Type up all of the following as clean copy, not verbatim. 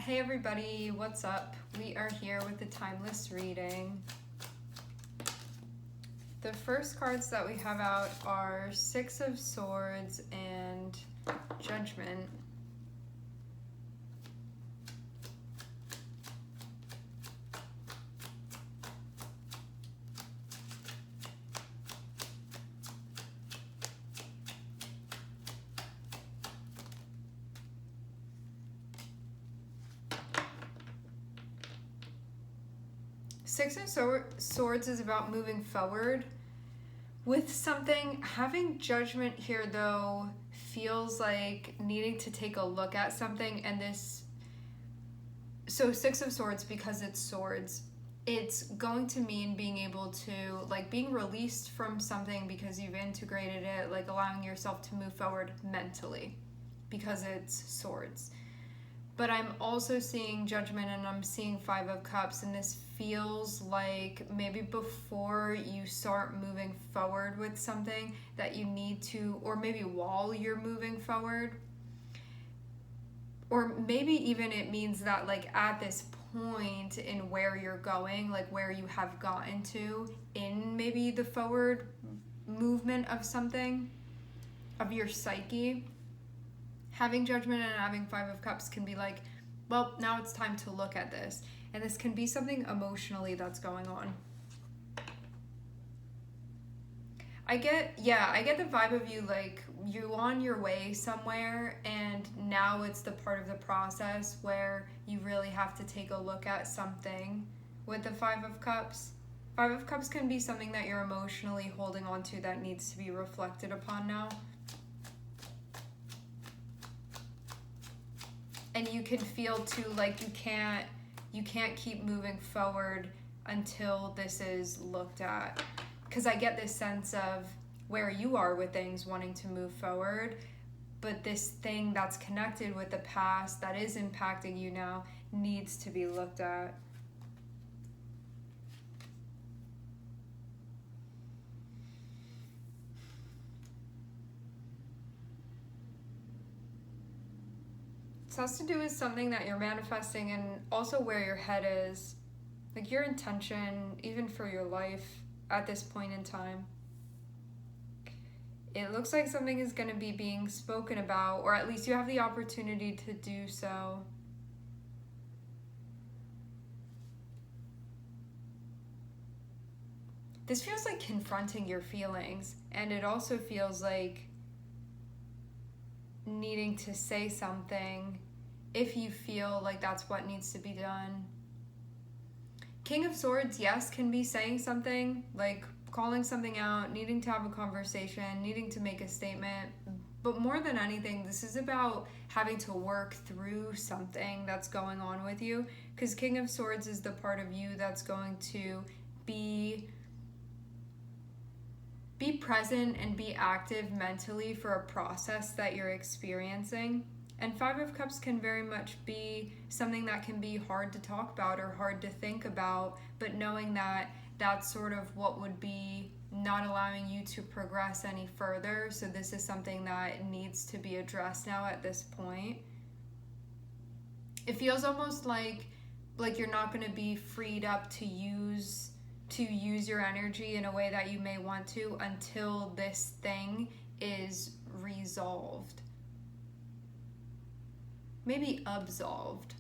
Hey everybody, what's up? We are here with the Timeless reading. The first cards that we have out are Six of Swords and Judgment. Six of Swords is about moving forward with something. Having Judgment here, though, feels like needing to take a look at something. And this, so Six of Swords, because it's swords, it's going to mean being able to, like, being released from something because you've integrated it, like allowing yourself to move forward mentally because it's swords. But I'm also seeing Judgment and I'm seeing Five of Cups, and this feels like maybe before you start moving forward with something that you need to, or maybe while you're moving forward, or maybe even it means that like at this point in where you're going, like where you have gotten to in maybe the forward movement of something, of your psyche, having Judgment and having Five of Cups can be like, well, now it's time to look at this. And this can be something emotionally that's going on. I get the vibe of you, like, you on your way somewhere, and now it's the part of the process where you really have to take a look at something with the Five of Cups. Five of Cups can be something that you're emotionally holding on to that needs to be reflected upon now. And you can feel too like you can't keep moving forward until this is looked at. Because I get this sense of where you are with things, wanting to move forward, but this thing that's connected with the past that is impacting you now needs to be looked at. It has to do with something that you're manifesting, and also where your head is, like your intention, even for your life at this point in time. It looks like something is going to be being spoken about, or at least you have the opportunity to do so. This feels like confronting your feelings, and it also feels like needing to say something if you feel like that's what needs to be done. King of Swords, yes, can be saying something, like calling something out, needing to have a conversation, needing to make a statement. But more than anything, this is about having to work through something that's going on with you. Because King of Swords is the part of you that's going to be present and be active mentally for a process that you're experiencing. And Five of Cups can very much be something that can be hard to talk about or hard to think about, but knowing that that's sort of what would be not allowing you to progress any further. So this is something that needs to be addressed now at this point. It feels almost like you're not going to be freed up to use your energy in a way that you may want to until this thing is resolved. Maybe absolved.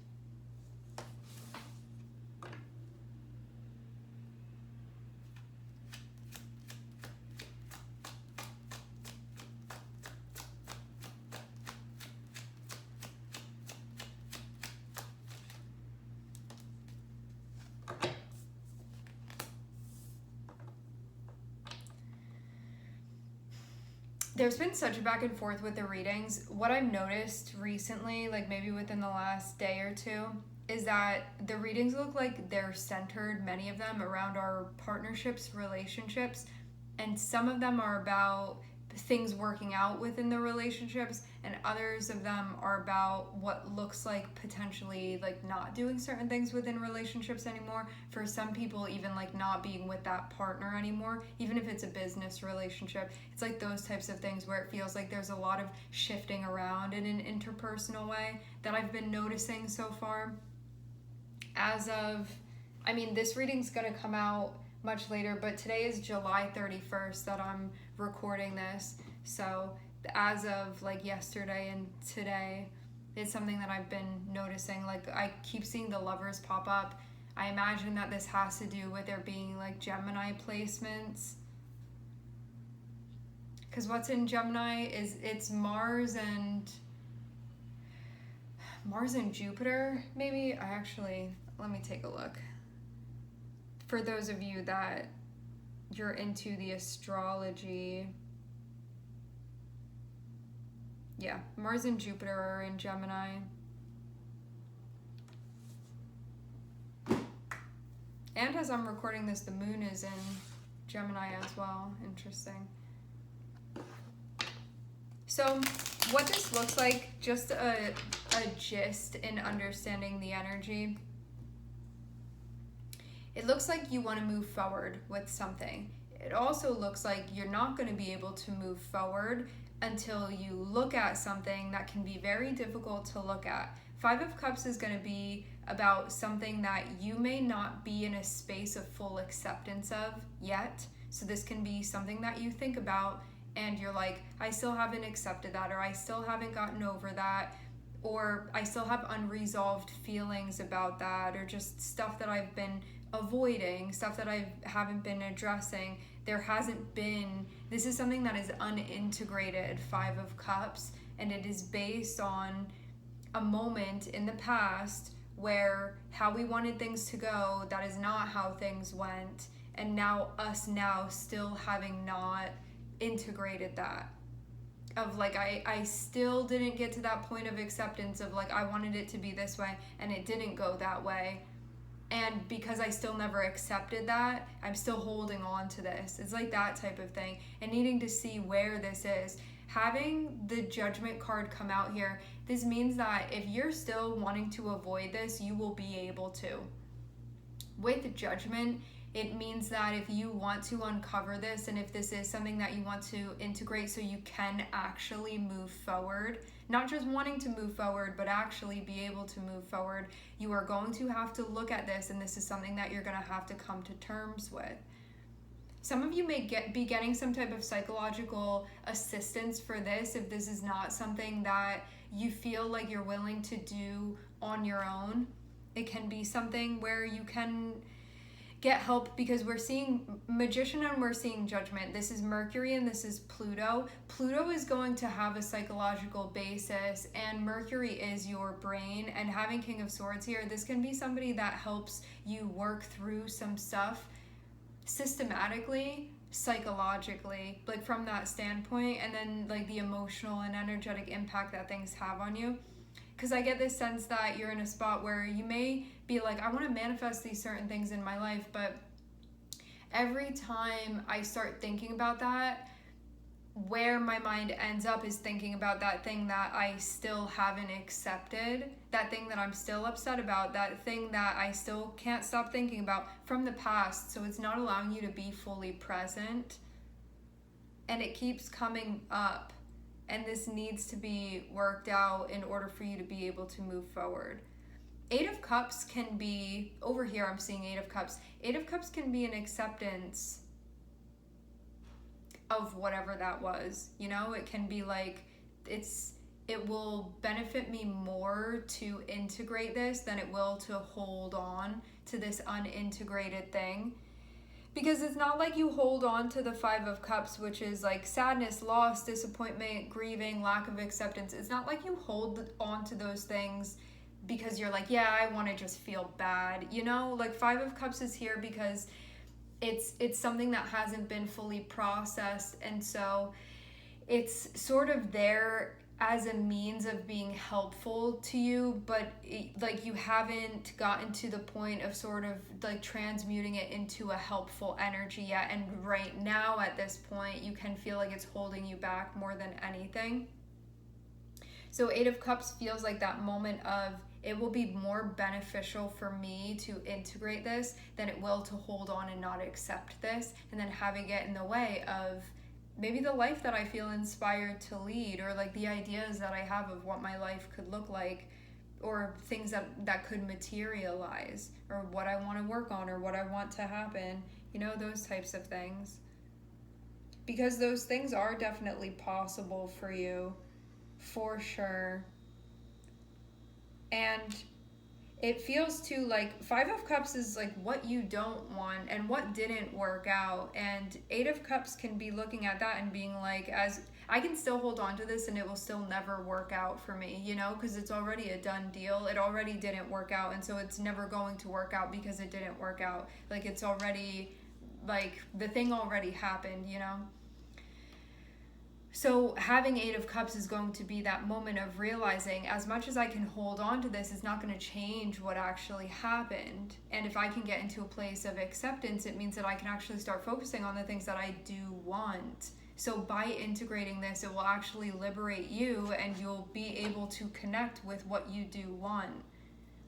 There's been such a back and forth with the readings. What I've noticed recently, like maybe within the last day or two, is that the readings look like they're centered, many of them, around our partnerships, relationships, and some of them are about things working out within the relationships, and others of them are about what looks like potentially like not doing certain things within relationships anymore. For some people, even like not being with that partner anymore, even if it's a business relationship. It's like those types of things where it feels like there's a lot of shifting around in an interpersonal way that I've been noticing so far. As of, I mean, this reading's gonna come out much later, but today is July 31st that I'm recording this. So as of like yesterday and today, it's something that I've been noticing. Like I keep seeing the Lovers pop up. I imagine that this has to do with there being like Gemini placements. Because what's in Gemini is it's Mars and Jupiter, maybe. Let me take a look. For those of you that you're into the astrology, yeah, Mars and Jupiter are in Gemini. And as I'm recording this, the moon is in Gemini as well. Interesting. So what this looks like, just a gist in understanding the energy. It looks like you want to move forward with something. It also looks like you're not going to be able to move forward until you look at something that can be very difficult to look at. Five of Cups is going to be about something that you may not be in a space of full acceptance of yet. So this can be something that you think about and you're like, I still haven't accepted that, or I still haven't gotten over that, or I still have unresolved feelings about that, or just stuff that I've been avoiding, stuff that I haven't been addressing. There hasn't been, this is something that is unintegrated, Five of Cups, and it is based on a moment in the past where how we wanted things to go, that is not how things went, and now us now still having not integrated that. Of like, I still didn't get to that point of acceptance of like, I wanted it to be this way and it didn't go that way. And because I still never accepted that, I'm still holding on to this. It's like that type of thing. And needing to see where this is. Having the Judgment card come out here, this means that if you're still wanting to avoid this, you will be able to. With the Judgment, it means that if you want to uncover this and if this is something that you want to integrate so you can actually move forward, not just wanting to move forward, but actually be able to move forward, you are going to have to look at this, and this is something that you're going to have to come to terms with. Some of you may be getting some type of psychological assistance for this if this is not something that you feel like you're willing to do on your own. It can be something where you can get help, because we're seeing Magician and we're seeing Judgment. This is Mercury and this is Pluto. Pluto is going to have a psychological basis, and Mercury is your brain. And having King of Swords here, this can be somebody that helps you work through some stuff systematically, psychologically, like from that standpoint, and then like the emotional and energetic impact that things have on you. Because I get this sense that you're in a spot where you may be like, I want to manifest these certain things in my life, but every time I start thinking about that, where my mind ends up is thinking about that thing that I still haven't accepted, that thing that I'm still upset about, that thing that I still can't stop thinking about from the past. So it's not allowing you to be fully present, and it keeps coming up. And this needs to be worked out in order for you to be able to move forward. Eight of Cups can be, over here I'm seeing Eight of Cups. Eight of Cups can be an acceptance of whatever that was. You know, it can be like, it will benefit me more to integrate this than it will to hold on to this unintegrated thing. Because it's not like you hold on to the Five of Cups, which is like sadness, loss, disappointment, grieving, lack of acceptance. It's not like you hold on to those things because you're like, yeah, I want to just feel bad. You know, like Five of Cups is here because it's something that hasn't been fully processed. And so it's sort of there as a means of being helpful to you, but like you haven't gotten to the point of sort of like transmuting it into a helpful energy yet. And right now at this point, you can feel like it's holding you back more than anything. So Eight of Cups feels like that moment of, it will be more beneficial for me to integrate this than it will to hold on and not accept this, and then having it in the way of maybe the life that I feel inspired to lead, or like the ideas that I have of what my life could look like, or things that could materialize, or what I want to work on, or what I want to happen, those types of things. Because those things are definitely possible for you, for sure. And it feels too like Five of Cups is like what you don't want and what didn't work out, and Eight of Cups can be looking at that and being like, as I can still hold on to this and it will still never work out for me, because it's already a done deal. It already didn't work out, and so it's never going to work out because it didn't work out. Like, it's already, like, the thing already happened. So having Eight of Cups is going to be that moment of realizing, as much as I can hold on to this, it's not going to change what actually happened. And if I can get into a place of acceptance, it means that I can actually start focusing on the things that I do want. So by integrating this, it will actually liberate you, and you'll be able to connect with what you do want.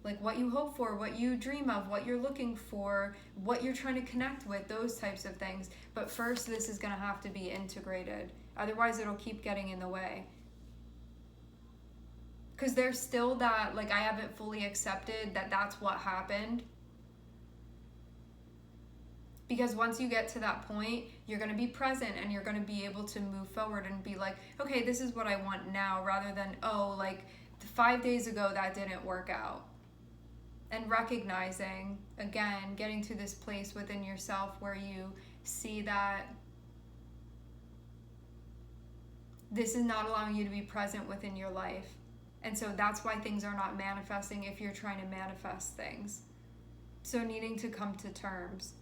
Like what you hope for, what you dream of, what you're looking for, what you're trying to connect with, those types of things. But first, this is going to have to be integrated. Otherwise, it'll keep getting in the way. Because there's still that, like, I haven't fully accepted that that's what happened. Because once you get to that point, you're going to be present and you're going to be able to move forward and be like, okay, this is what I want now, rather than, oh, like 5 days ago that didn't work out. And recognizing, again, getting to this place within yourself where you see that this is not allowing you to be present within your life. And so that's why things are not manifesting if you're trying to manifest things. So needing to come to terms.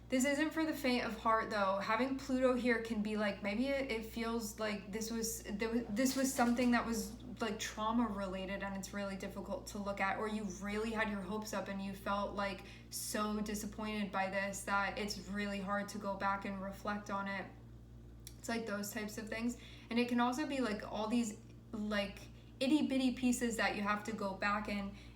This isn't for the faint of heart, though. Having Pluto here can be like, maybe it feels like this was something that was like trauma related, and it's really difficult to look at, or you really had your hopes up and you felt like so disappointed by this that it's really hard to go back and reflect on it. It's like those types of things. And it can also be like all these like itty bitty pieces that you have to go back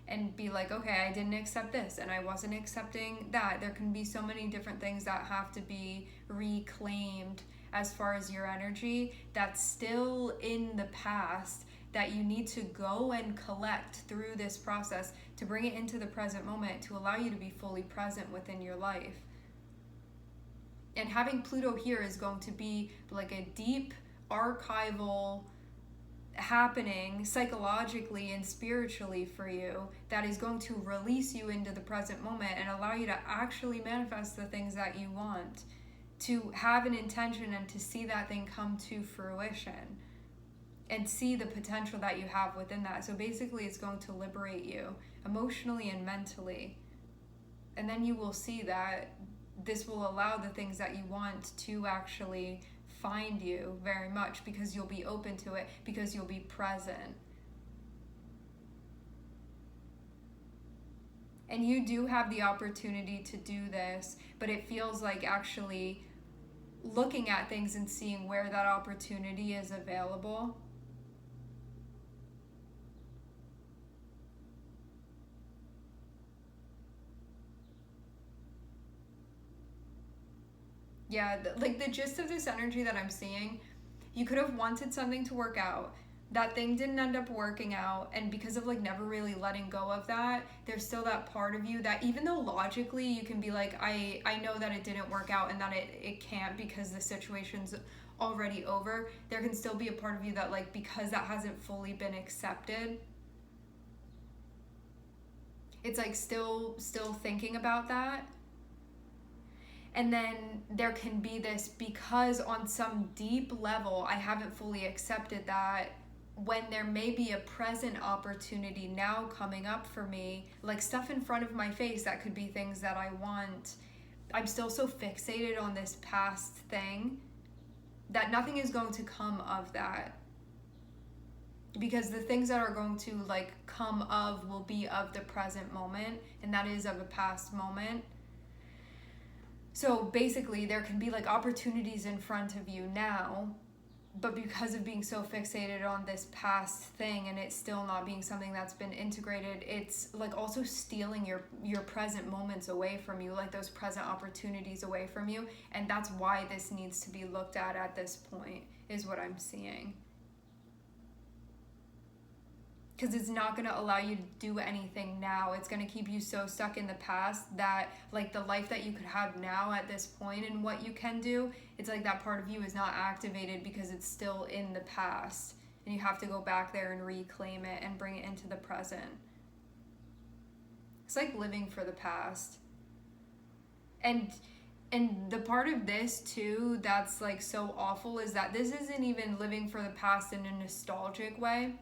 and be like, okay, I didn't accept this and I wasn't accepting that. There can be so many different things that have to be reclaimed as far as your energy that's still in the past, that you need to go and collect through this process to bring it into the present moment to allow you to be fully present within your life. And having Pluto here is going to be like a deep archival happening psychologically and spiritually for you that is going to release you into the present moment and allow you to actually manifest the things that you want, to have an intention and to see that thing come to fruition and see the potential that you have within that. So basically it's going to liberate you emotionally and mentally. And then you will see that this will allow the things that you want to actually find you very much, because you'll be open to it, because you'll be present. And you do have the opportunity to do this, but it feels like actually looking at things and seeing where that opportunity is available. Yeah, like the gist of this energy that I'm seeing, you could have wanted something to work out. That thing didn't end up working out, and because of like never really letting go of that, there's still that part of you that, even though logically you can be like, I know that it didn't work out and that it can't because the situation's already over, there can still be a part of you that, like, because that hasn't fully been accepted, it's like still thinking about that. And then there can be this, because on some deep level I haven't fully accepted that, when there may be a present opportunity now coming up for me, like stuff in front of my face that could be things that I want, I'm still so fixated on this past thing that nothing is going to come of that. Because the things that are going to like come of will be of the present moment, and that is of a past moment. So basically there can be like opportunities in front of you now, but because of being so fixated on this past thing and it's still not being something that's been integrated, it's like also stealing your present moments away from you, like those present opportunities away from you. And that's why this needs to be looked at this point, is what I'm seeing. Because it's not going to allow you to do anything now. It's going to keep you so stuck in the past that like the life that you could have now at this point and what you can do, it's like that part of you is not activated because it's still in the past. And you have to go back there and reclaim it and bring it into the present. It's like living for the past. And the part of this too that's like so awful is that this isn't even living for the past in a nostalgic way.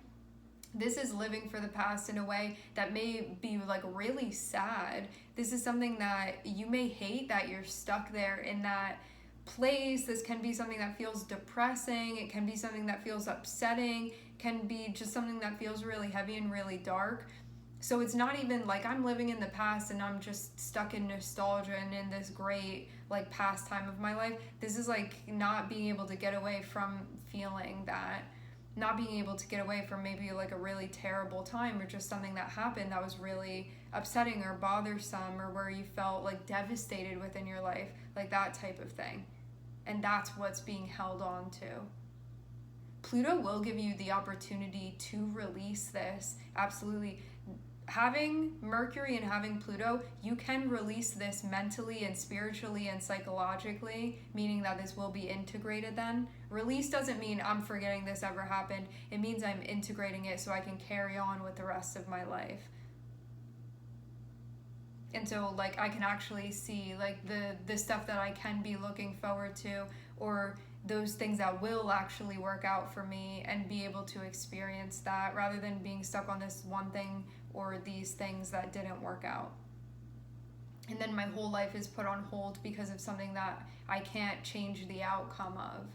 This is living for the past in a way that may be like really sad. This is something that you may hate, that you're stuck there in that place. This can be something that feels depressing. It can be something that feels upsetting. It can be just something that feels really heavy and really dark. So it's not even like I'm living in the past and I'm just stuck in nostalgia and in this great like past time of my life. This is like not being able to get away from feeling that. Not being able to get away from maybe like a really terrible time or just something that happened that was really upsetting or bothersome, or where you felt like devastated within your life, like that type of thing. And that's what's being held on to. Pluto will give you the opportunity to release this, absolutely. Having Mercury and having Pluto, you can release this mentally and spiritually and psychologically, meaning that this will be integrated then. Release doesn't mean I'm forgetting this ever happened. It means I'm integrating it so I can carry on with the rest of my life. And so like I can actually see like the stuff that I can be looking forward to, or those things that will actually work out for me, and be able to experience that rather than being stuck on this one thing or these things that didn't work out. And then my whole life is put on hold because of something that I can't change the outcome of.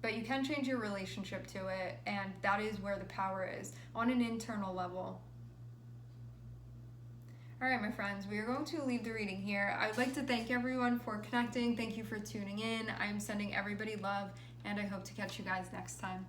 But you can change your relationship to it, and that is where the power is, on an internal level. All right, my friends, we are going to leave the reading here. I would like to thank everyone for connecting. Thank you for tuning in. I'm sending everybody love, and I hope to catch you guys next time.